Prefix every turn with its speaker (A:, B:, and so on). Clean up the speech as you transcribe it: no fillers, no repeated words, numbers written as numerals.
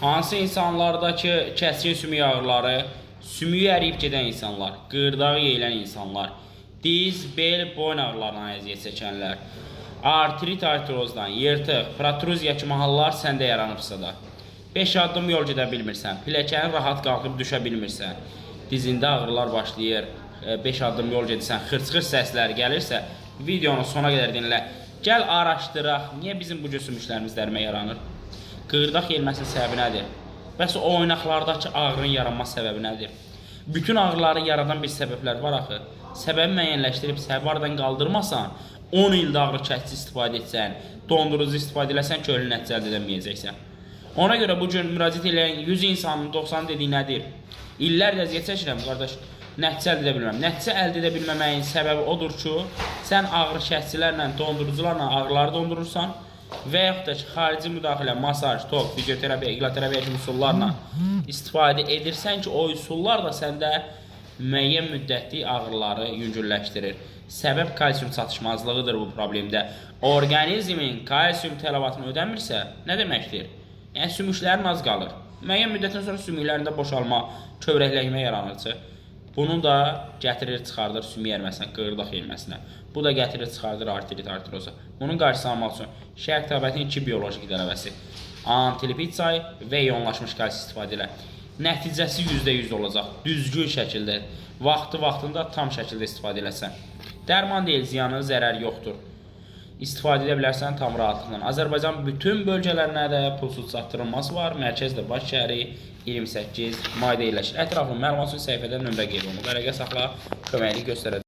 A: Hansı insanlardakı kəskin sümük ağrıları, sümüyü əriyib gedən insanlar, qığırdağı yeyilən insanlar, diz, bel, boyun ağrılarından əziyyət çəkənlər, artrit artrozdan, yırtıq, protruziya kimi hallar səndə yaranıbsa da, 5 addım yol gedə bilmirsən, pilləkəni rahat qalxıb düşə bilmirsən, dizində ağrılar başlayır, 5 addım yol gedirsən, xırç-xırç səslər gəlirsə, videonu sona qədər dinlə. Gəl araşdıraq, niyə bizim bu cür sümüklərimiz dərmə yaranır? Qığırdaq yeyilməsinin səbəbi nədir? Bəs o oynaqlardakı ağrının yaranma səbəbi nədir? Bütün ağrıları yaradan bir səbəblər var axı. Səbəbi müəyyənləşdirib səbəbi aradan qaldırmasan, 10 ildə ağrı kəsici istifadə etsən, dondurucu istifadə eləsən ki, ölü nəticə əldə edəməyəcəksən. Ona görə bu gün müraciət edən 100 insanın 90 dediyi nədir? İllərlə əziyyət çəkirəm, qardaş, nəticə əldə edə bilməm. Nəticə əldə edə bilməməyin səbəbi odur ki, sən ağrı kəsicilərlə, dondurucularla ağrıları dondurursan və yaxud da ki, xarici müdaxilə, masaj, tok, fizioterapiya, iqloterapiya kimi üsullarla istifadə edirsən ki, o üsullar da səndə müəyyən müddətli ağrıları yüngülləşdirir. Səbəb kalsium çatışmazlığıdır bu problemdə. Orqanizmin kalsium tələbatını ödəmirsə, nə deməkdir? Yəni, sümüklərin az qalır. Müəyyən müddətdən sonra sümüklərində boşalma, kövrəklənmə yaranır. Bunu da gətirir, çıxardır sümük əriməsinə, qığırdaq yeyilməsinə. Bu da gətirir, çıxardır artrit artroza. Bunun qarşısını almaq üçün şərq təbiətin 2 bioloji qidələvəsi, antilipid çay və iyonlaşmış kalsium istifadə elə. Nəticəsi %100 olacaq, düzgün şəkildə, vaxtında tam şəkildə istifadə eləsən. Dərman deyil, ziyanı, zərər yoxdur. İstifadə edə bilərsən tam rahatlıqla. Azərbaycan bütün bölgələrinə də pulsuz çatdırılması var. Mərkəzdə Baş şəhəri 28 mayda yerləşir. Ətraflı məlumat üçün səhifədə nömrə qeyd olunur. Əlaqə saxla, köməklik göstərəcək.